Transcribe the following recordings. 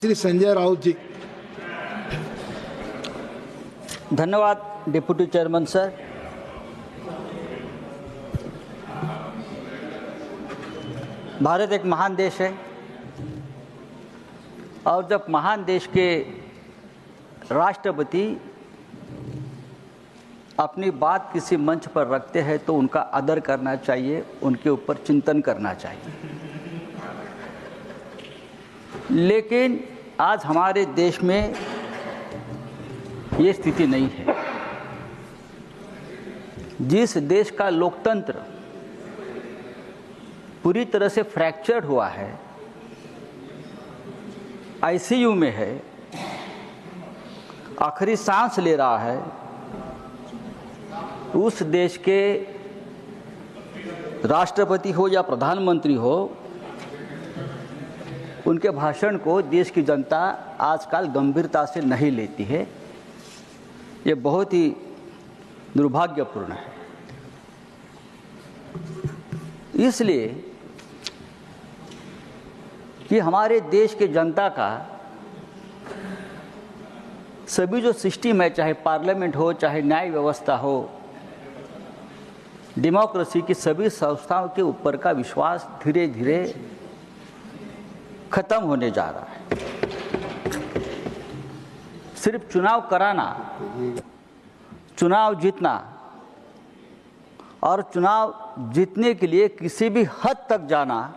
श्री संजय राउत जी। धन्यवाद deputy chairman sir. Bharat एक महान देश है और जब महान देश के राष्ट्रपति अपनी बात किसी मंच पर रखते हैं तो उनका आदर करना चाहिए, उनके ऊपर चिंतन करना चाहिए। लेकिन आज हमारे देश में ये स्थिति नहीं है। जिस देश का लोकतंत्र पूरी तरह से फ्रैक्चर्ड हुआ है, आईसीयू में है, आखिरी सांस ले रहा है, उस देश के राष्ट्रपति हो या प्रधानमंत्री हो, उनके भाषण को देश की जनता आजकल गंभीरता से नहीं लेती है। ये बहुत ही दुर्भाग्यपूर्ण है। इसलिए कि हमारे देश के जनता का सभी जो सिस्टम है, चाहे पार्लियामेंट हो, चाहे न्याय व्यवस्था हो, डेमोक्रेसी की सभी संस्थाओं के ऊपर का विश्वास धीरे धीरे खत्म होने जा रहा है। सिर्फ चुनाव कराना, चुनाव जीतना और चुनाव जीतने के लिए किसी भी हद तक जाना,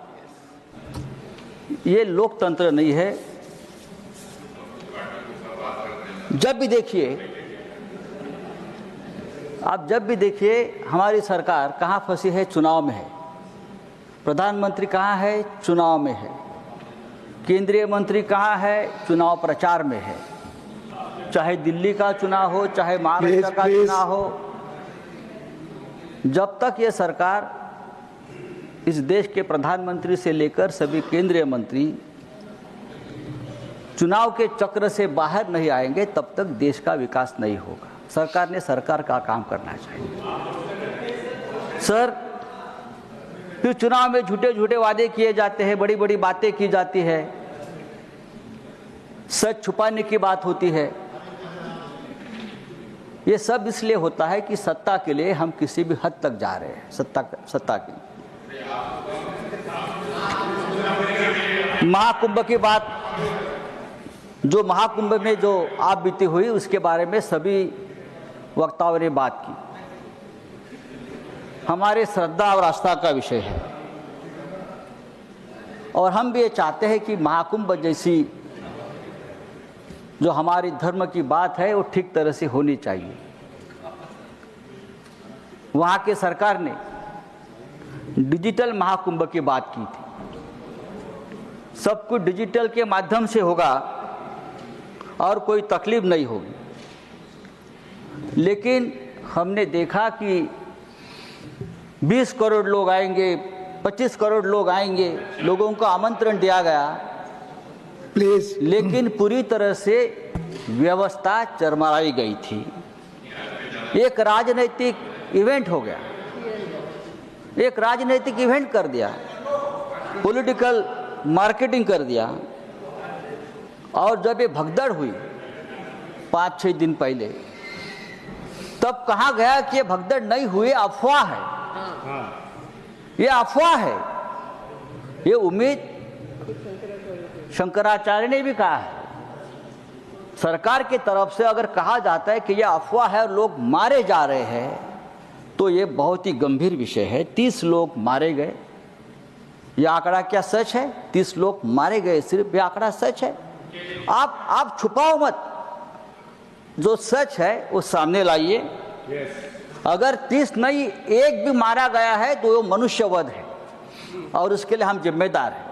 ये लोकतंत्र नहीं है। जब भी देखिए, आप जब भी देखिए हमारी सरकार कहाँ फंसी है, चुनाव में है। प्रधानमंत्री कहाँ है, चुनाव में है। केंद्रीय मंत्री कहाँ है, चुनाव प्रचार में है। चाहे दिल्ली का चुनाव हो, चाहे महाराष्ट्र का चुनाव हो, जब तक ये सरकार, इस देश के प्रधानमंत्री से लेकर सभी केंद्रीय मंत्री चुनाव के चक्र से बाहर नहीं आएंगे, तब तक देश का विकास नहीं होगा। सरकार ने सरकार का काम करना चाहिए। सर, फिर चुनाव में झूठे झूठे वादे किए जाते हैं, बड़ी बड़ी बातें की जाती है, सच छुपाने की बात होती है। ये सब इसलिए होता है कि सत्ता के लिए हम किसी भी हद तक जा रहे हैं। सत्ता के महाकुंभ की बात, जो महाकुंभ में जो आप बीती हुई, उसके बारे में सभी वक्ताओं ने बात की। हमारे श्रद्धा और आस्था का विषय है और हम भी ये चाहते हैं कि महाकुंभ जैसी जो हमारी धर्म की बात है वो ठीक तरह से होनी चाहिए। वहाँ के सरकार ने डिजिटल महाकुंभ की बात की थी। सब कुछ डिजिटल के माध्यम से होगा और कोई तकलीफ नहीं होगी। लेकिन हमने देखा कि 20 करोड़ लोग आएंगे, 25 करोड़ लोग आएंगे, लोगों को आमंत्रण दिया गया, प्लीज, लेकिन पूरी तरह से व्यवस्था चरमराई गई थी। एक राजनीतिक इवेंट हो गया, एक राजनीतिक इवेंट कर दिया, पॉलिटिकल मार्केटिंग कर दिया। और जब ये भगदड़ हुई 5-6 दिन पहले, तब कहा गया कि ये भगदड़ नहीं हुई, अफवाह है, ये अफवाह है। ये उम्मीद शंकराचार्य ने भी कहा है। सरकार की तरफ से अगर कहा जाता है कि यह अफवाह है और लोग मारे जा रहे हैं, तो ये बहुत ही गंभीर विषय है। 30 लोग मारे गए, यह आंकड़ा क्या सच है? 30 लोग मारे गए, सिर्फ यह आंकड़ा सच है। आप छुपाओ मत, जो सच है वो सामने लाइए। अगर 30 नहीं, एक भी मारा गया है तो वो मनुष्यवध है और उसके लिए हम जिम्मेदार हैं।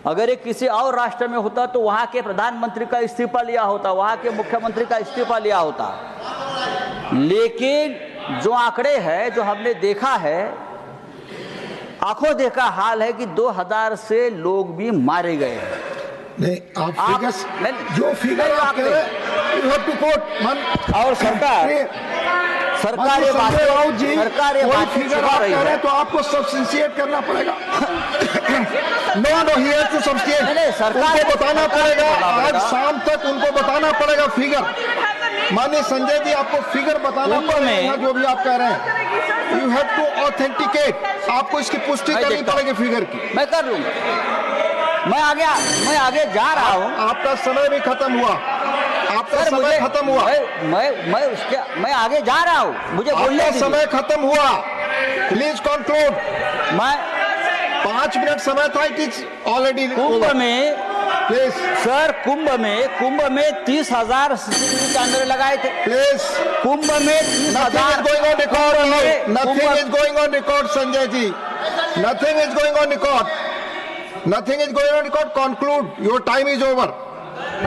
अगर ये किसी और राष्ट्र में होता तो वहाँ के प्रधानमंत्री का इस्तीफा लिया होता, वहाँ के मुख्यमंत्री का इस्तीफा लिया होता। लेकिन जो आंकड़े हैं, जो हमने देखा है, आंखों देखा हाल है कि 2000 से लोग भी मारे गए हैं। नहीं, आप फिगर्स, जो फिगर आप कह रहे हैं, you have to quote, और सरकार ये बात फिगर आप कह रहे हैं तो आपको सब्सटेंशिएट करना पड़ेगा। No he has to substantiate. नहीं, सरकार उनको बताना पड़ेगा, आज पड़ेगा। शाम तक उनको बताना पड़ेगा फिगर। माननीय संजय जी, आपको फिगर बताना कुंभ पड़ेगा में- जो भी आप कह रहे हैं। यू हैव टू ऑथेंटिकेट, आपको इसकी पुष्टि मैं करनी देखता पड़ेगी फिगर की। मैं कर लूंगा। मैं आगे जा रहा हूँ। आपका समय भी खत्म हुआ, आपका सर, समय खत्म हुआ, मैं आगे जा रहा हूँ, मुझे बोलने आपका दीजिए। समय खत्म हुआ। Please conclude. मैं 5 मिनट समय था, इट इज ऑलरेडी कुंभ में प्लीज सर कुंभ में 30,000 CCTV कैमरे लगाए थे। प्लीज। कुंभ में 30,000 Nothing is going on record. Nothing is going on record, Sanjay ji. Nothing is going on record. Nothing is going on record. Conclude. Your time is over.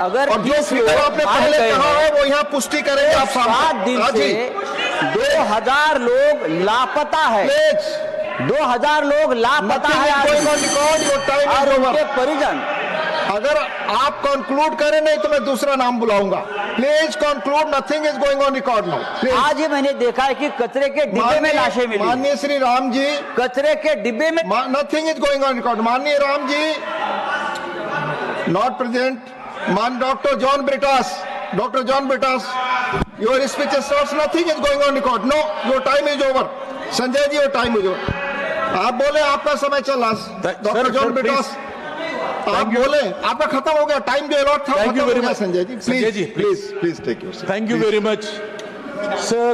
अगर और जो 30 figure लोग आपने मारे पहले गए कहा हैं, है वो यहाँ पुष्टि करेंगे आप 7 सामने। दिन हाँ से जी। 2,000 लोग लापता है। प्लीज। 2,000 लोग लापता Nothing है is going on record. Your time और is उनके over. परिजन। अगर आप कंक्लूड करें नहीं तो मैं दूसरा नाम बुलाऊंगा। Please conclude. Nothing is going on record now. आज ही मैंने देखा है कि कचरे के डिब्बे में लाशें मिली। माननीय श्री राम जी, कचरे के डिब्बे में nothing is going on record. माननीय राम जी नॉट प्रेजेंट। मान doctor John Brittas, your speech starts. Nothing is going on record. No, your time is over. Sanjay ji, your time is over. आप बोले, आपका समय चला। डॉक्टर जॉन ब्रिटास, आप बोले, आपका खत्म हो गया। टाइम जो अलॉट था Thank you खत्म very हो गया। much. Sanjay ji, Sanjay ji, please please take your. Thank you very much. Sir,